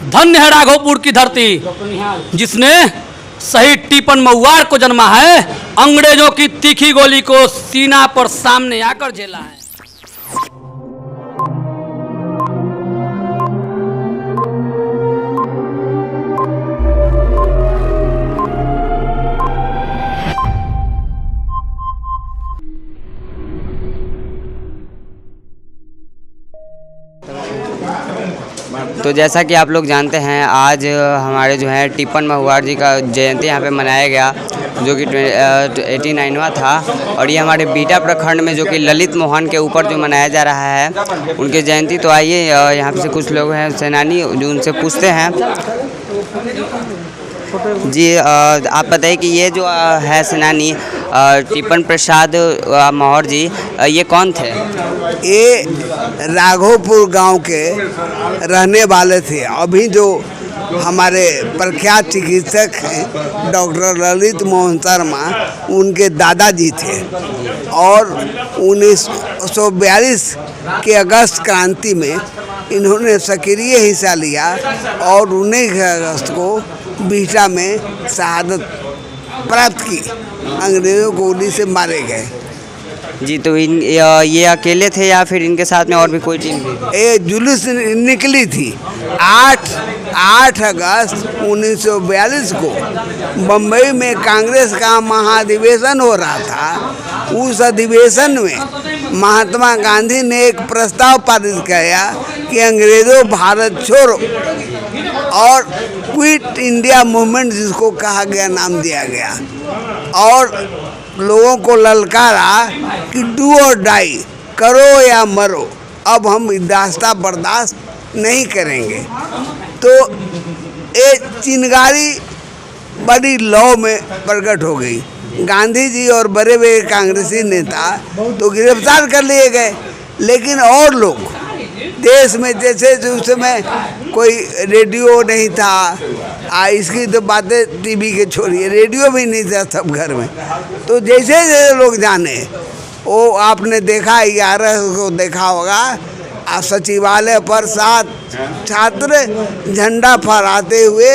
धन्य है राघोपुर की धरती जिसने शहीद टिपन महुआर को जन्मा है, अंग्रेजों की तीखी गोली को सीना पर सामने आकर झेला है। तो जैसा कि आप लोग जानते हैं, आज हमारे जो है टिपन महुआर जी का जयंती यहाँ पे मनाया गया, जो कि 89वां था। और ये हमारे बीटा प्रखंड में जो कि ललित मोहन के ऊपर जो मनाया जा रहा है, उनके जयंती। तो आइए यहाँ पे से कुछ लोग हैं सेनानी, जो उनसे पूछते हैं। जी आप बताइए कि ये जो है सेनानी टिपन प्रसाद मौर्य जी, ये कौन थे? ये राघोपुर गांव के रहने वाले थे। अभी जो हमारे प्रख्यात चिकित्सक हैं डॉक्टर ललित मोहन शर्मा, उनके दादाजी थे। और 1942 के अगस्त क्रांति में इन्होंने सक्रिय हिस्सा लिया और 19 अगस्त को बीटा में शहादत प्राप्त की। अंग्रेज़ों को गोली से मारे गए। जी तो ये अकेले थे या फिर इनके साथ में और भी कोई टीम थी? ये जुलूस निकली थी 8 अगस्त 1942 को बम्बई में कांग्रेस का महाधिवेशन हो रहा था। उस अधिवेशन में महात्मा गांधी ने एक प्रस्ताव पारित किया कि अंग्रेज़ों भारत छोड़ो, और क्विट इंडिया मूवमेंट जिसको कहा गया, नाम दिया गया, और लोगों को ललकारा कि डू और डाई, करो या मरो, अब हम दास्ता बर्दाश्त नहीं करेंगे। तो ये चिंगारी बड़ी लौ में प्रकट हो गई। गांधी जी और बड़े बड़े कांग्रेसी नेता तो गिरफ्तार कर लिए गए, लेकिन और लोग देश में, जैसे उस समय कोई रेडियो नहीं था, इसकी तो बातें टीवी के छोड़िए, रेडियो भी नहीं था सब घर में। तो जैसे जैसे लोग जाने, वो आपने देखा 11 को देखा होगा, सचिवालय पर 7 छात्र झंडा फहराते हुए,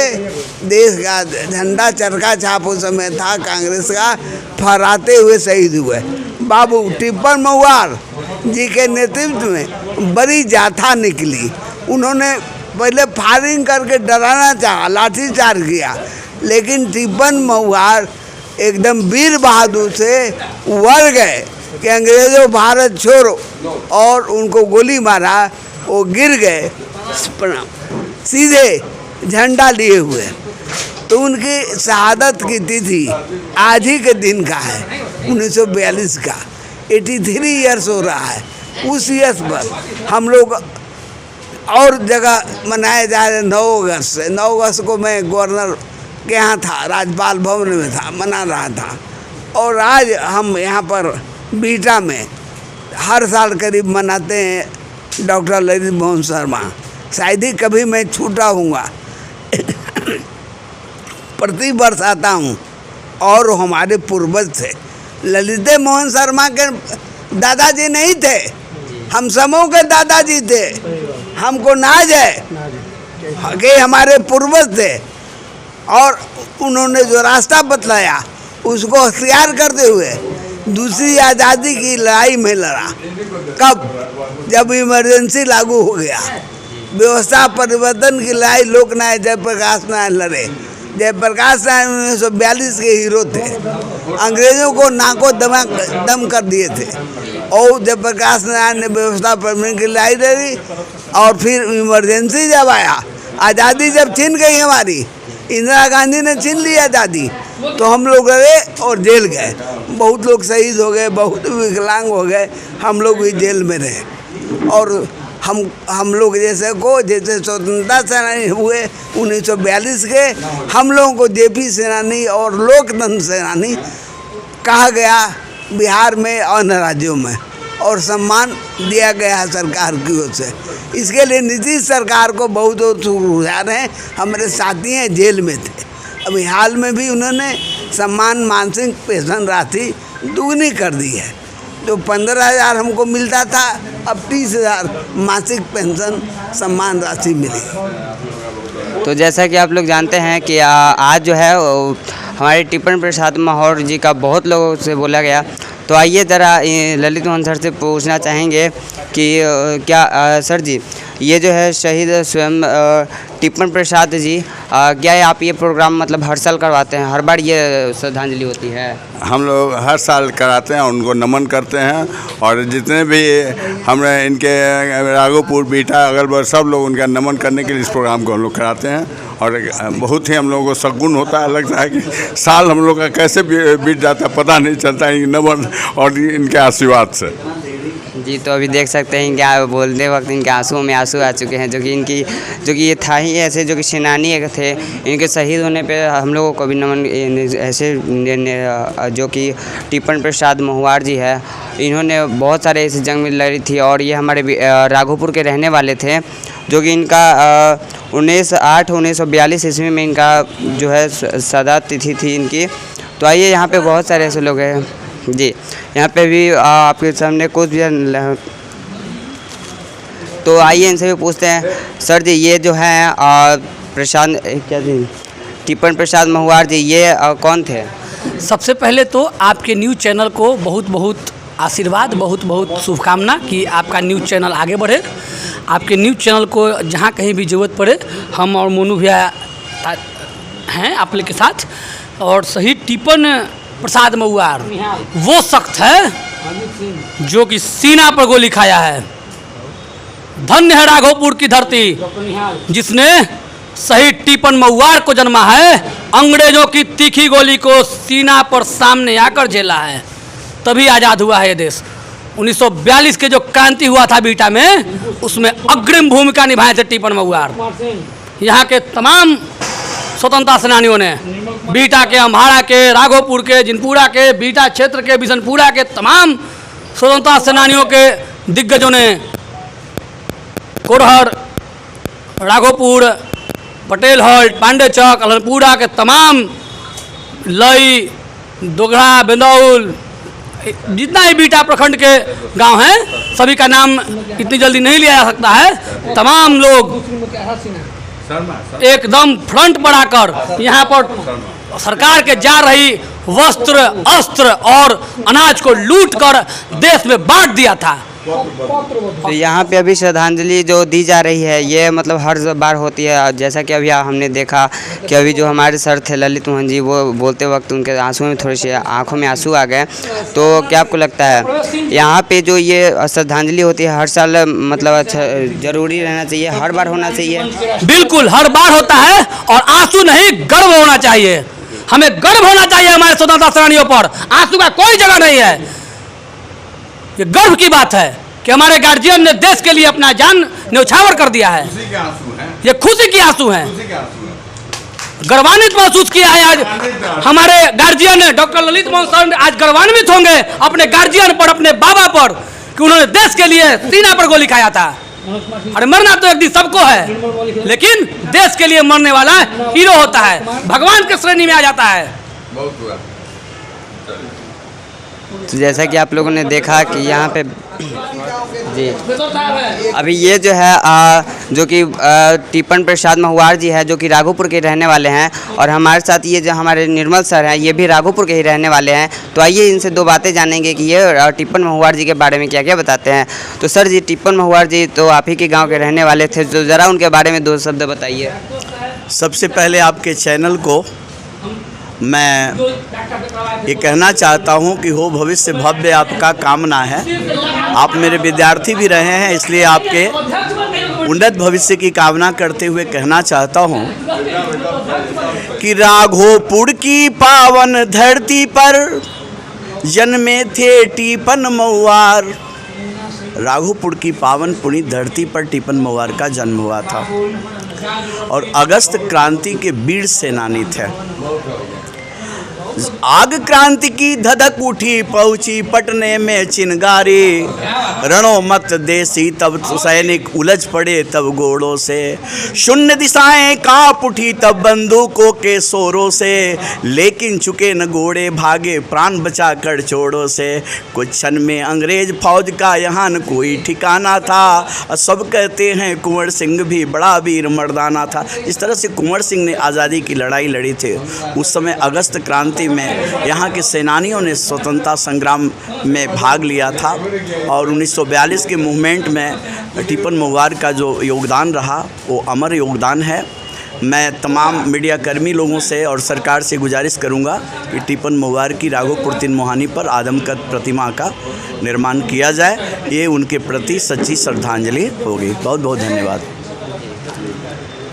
देश का झंडा चरखा छाप उस समय था कांग्रेस का, फहराते हुए शहीद हुए। बाबू टिपन महुआर जी के नेतृत्व में बड़ी जाथा निकली। उन्होंने पहले फायरिंग करके डराना चाहा, लाठीचार्ज किया, लेकिन टिपन महुआर एकदम वीर बहादुर से उभर गए कि अंग्रेज़ों भारत छोड़ो, और उनको गोली मारा, वो गिर गए सीधे झंडा लिए हुए। तो उनकी शहादत की तिथि आज ही के दिन का है, 1942 का, 83 ईयर्स हो रहा है। उस ईयर्स पर हम लोग और जगह मनाए जा रहे 9 अगस्त से। 9 अगस्त को मैं गवर्नर के यहाँ था, राज्यपाल भवन में था, मना रहा था। और आज हम यहाँ पर बीटा में हर साल करीब मनाते हैं डॉक्टर ललित मोहन शर्मा। शायद ही कभी मैं छूटा हूँगा, प्रति वर्ष आता हूँ। और हमारे पूर्वज थे, ललित मोहन शर्मा के दादाजी नहीं थे, हम सबों के दादाजी थे। हमको नाज है कि हमारे पूर्वज थे, और उन्होंने जो रास्ता बतलाया उसको अख्तियार करते हुए दूसरी आज़ादी की लड़ाई में लड़ा। कब? जब इमरजेंसी लागू हो गया, व्यवस्था परिवर्तन की लड़ाई लोकनायक जयप्रकाश नारायण लड़े। जयप्रकाश नारायण 1942 के हीरो थे, अंग्रेज़ों को नाको दम कर दिए थे। और जयप्रकाश नारायण ने व्यवस्था परिवर्तन की लड़ाई लड़ी, और फिर इमरजेंसी जब आया, आज़ादी जब छीन गई हमारी, इंदिरा गांधी ने छीन ली आज़ादी, तो हम लोग गए और जेल गए। बहुत लोग शहीद हो गए, बहुत विकलांग हो गए, हम लोग भी जेल में रहे। और हम लोग जैसे स्वतंत्रता सेनानी हुए 1942 के, हम लोगों को जेपी सेनानी और लोकतंत्र सेनानी कहा गया बिहार में और अन्य राज्यों में, और सम्मान दिया गया है सरकार की ओर से। इसके लिए नीतीश सरकार को बहुत शुक्रगुजार हैं। हमारे साथी हैं जेल में थे, अभी हाल में भी उन्होंने सम्मान मानसिक पेंशन राशि दुगनी कर दी है। जो 15,000 हमको मिलता था, अब 30,000 मासिक पेंशन सम्मान राशि मिली। तो जैसा कि आप लोग जानते हैं कि आज जो है हमारे टिपन प्रसाद महौर जी का बहुत लोगों से बोला गया। तो आइए ज़रा ललित मोहन सर से पूछना चाहेंगे कि क्या सर जी ये जो है शहीद स्वयं टिपन प्रसाद जी क्या आप ये प्रोग्राम मतलब हर साल करवाते हैं, हर बार ये श्रद्धांजलि होती है? हम लोग हर साल कराते हैं, उनको नमन करते हैं और जितने भी हमने इनके राघोपुर बीटा अगल बगल सब लोग उनका नमन करने के लिए इस प्रोग्राम को हम लोग कराते हैं। और बहुत ही हम लोगों को सगुन होता है, लगता है कि साल हम लोग का कैसे बीत जाता है पता नहीं चलता है नमन और इनके आशीर्वाद से। जी तो अभी देख सकते हैं क्या बोलते वक्त इनके आंसुओं में आंसू आ चुके हैं, जो कि ये था ही ऐसे जो कि सेनानी एक थे। इनके शहीद होने पे हम लोगों को भी नमन ऐसे जो कि टिपन प्रसाद महुआर जी है, इन्होंने बहुत सारे ऐसे जंग में लड़ी थी और ये हमारे राघोपुर के रहने वाले थे, जो कि इनका 1942 ईस्वी में इनका जो है सदा तिथि थी इनकी। तो आइए यहाँ पे बहुत सारे ऐसे लोग हैं जी, यहाँ पे भी आपके सामने कुछ भी तो आइए इनसे भी पूछते हैं। सर जी ये जो है प्रशांत क्या जी टिपन प्रसाद महुआर जी ये कौन थे? सबसे पहले तो आपके न्यूज़ चैनल को बहुत बहुत आशीर्वाद, बहुत बहुत शुभकामना कि आपका न्यूज़ चैनल आगे बढ़े। आपके न्यूज़ चैनल को जहाँ कहीं भी ज़रूरत पड़े हम और मोनू भैया हैं आप लोग के साथ। और शहीद टिपन प्रसाद महुआर वो शख्स है जो कि सीना पर गोली खाया है। धन्य है राघोपुर की धरती जिसने शहीद टिपन महुआर को जन्मा है। अंग्रेजों की तीखी गोली को सीना पर सामने आकर झेला है, तभी आज़ाद हुआ है ये देश। 1942 के जो क्रांति हुआ था बीटा में, उसमें अग्रिम भूमिका निभाए थे टिपन महुआर। यहाँ के तमाम स्वतंत्रता सेनानियों ने, बीटा के, अम्हाड़ा के, राघोपुर के, जिनपुरा के, बीटा क्षेत्र के, बिशनपुरा के तमाम स्वतंत्रता सेनानियों के दिग्गजों ने कोरहर, राघोपुर, पटेल हॉल्ट, पांडे चौक, अलहनपुरा के तमाम लई, दोगड़ा, बेंदौल, जितना ही बीटा प्रखंड के गांव हैं सभी का नाम इतनी जल्दी नहीं लिया जा सकता है। तमाम लोग एकदम फ्रंट पर आकर यहाँ पर सरकार के जा रही वस्त्र, अस्त्र और अनाज को लूट कर देश में बांट दिया था। तो यहाँ पे अभी श्रद्धांजलि जो दी जा रही है ये मतलब हर बार होती है। जैसा कि अभी हमने देखा कि अभी जो हमारे सर थे ललित मोहन जी, वो बोलते वक्त उनके आंसुओं में थोड़ी सी आंखों में आंसू आ गए। तो क्या आपको लगता है यहाँ पे जो ये श्रद्धांजलि होती है हर साल मतलब अच्छा जरूरी रहना चाहिए, हर बार होना चाहिए? बिल्कुल हर बार होता है और आंसू नहीं गर्व होना चाहिए। हमें गर्व होना चाहिए हमारे स्वतंत्रता सेनानियों पर, आंसू का कोई जगह नहीं है। ये गर्व की बात है कि हमारे गार्जियन ने देश के लिए अपना जान न्यौछावर कर दिया है। ये खुशी की आंसू हैं। गर्वान्वित महसूस किया है आज हमारे गार्जियन ने, डॉक्टर ललित मोहन सर आज गर्वान्वित होंगे अपने गार्जियन पर, अपने बाबा पर, कि उन्होंने देश के लिए सीना पर गोली खाया था। अरे मरना तो एक दिन सबको है, लेकिन देश के लिए मरने वाला हीरो होता है, भगवान के श्रेणी में आ जाता है। तो जैसा कि आप लोगों ने देखा कि यहाँ पे जी अभी ये जो है जो कि टिपन प्रसाद महुआर जी है, जो कि राघोपुर के रहने वाले हैं, और हमारे साथ ये जो हमारे निर्मल सर हैं ये भी राघोपुर के ही रहने वाले हैं। तो आइए इनसे दो बातें जानेंगे कि ये टिपन महुआर जी के बारे में क्या क्या बताते हैं। तो सर जी टिपन महुआर जी तो आप ही के गाँव के रहने वाले थे, तो ज़रा उनके बारे में दो शब्द बताइए। सबसे पहले आपके चैनल को मैं ये कहना चाहता हूँ कि हो भविष्य भव्य आपका कामना है। आप मेरे विद्यार्थी भी रहे हैं, इसलिए आपके उन्नत भविष्य की कामना करते हुए कहना चाहता हूँ कि राघोपुर की पावन धरती पर जन्मे थे टिपन महुआर। राघोपुर की पावन पुनीत धरती पर टिपन महुआर का जन्म हुआ था और अगस्त क्रांति के वीर सेनानी थे। आग क्रांति की धधक उठी, पहुंची पटने में चिनगारी। रणों मत देसी तब सैनिक उलझ पड़े तब घोड़ों से। शून्य दिशाएं कांप उठी तब बंदूकों के शोरों से। लेकिन चुके न घोड़े, भागे प्राण बचा कर चोड़ों से। कुछ क्षण में अंग्रेज फौज का यहाँ न कोई ठिकाना था। सब कहते हैं कुंवर सिंह भी बड़ा वीर मर्दाना था। इस तरह से कुंवर सिंह ने आज़ादी की लड़ाई लड़ी थी। उस समय अगस्त क्रांति में यहाँ के सेनानियों ने स्वतंत्रता संग्राम में भाग लिया था और 1942 के मूवमेंट में टिपन महुआर का जो योगदान रहा वो अमर योगदान है। मैं तमाम मीडिया कर्मी लोगों से और सरकार से गुजारिश करूंगा कि टिपन महुआर की राघोपुर तीन मोहानी पर आदमकद प्रतिमा का निर्माण किया जाए। ये उनके प्रति सच्ची श्रद्धांजलि होगी। बहुत बहुत धन्यवाद।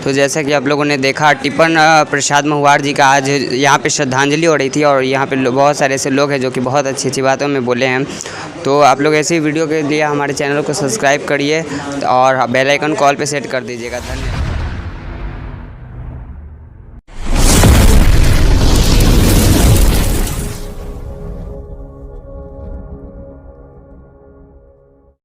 तो जैसा कि आप लोगों ने देखा, टिपन प्रसाद महुआर जी का आज यहाँ पे श्रद्धांजलि हो रही थी और यहाँ पे बहुत सारे ऐसे लोग हैं जो कि बहुत अच्छी अच्छी बातों में बोले हैं। तो आप लोग ऐसी वीडियो के लिए हमारे चैनल को सब्सक्राइब करिए और बेल आइकन कॉल पे सेट कर दीजिएगा। धन्यवाद।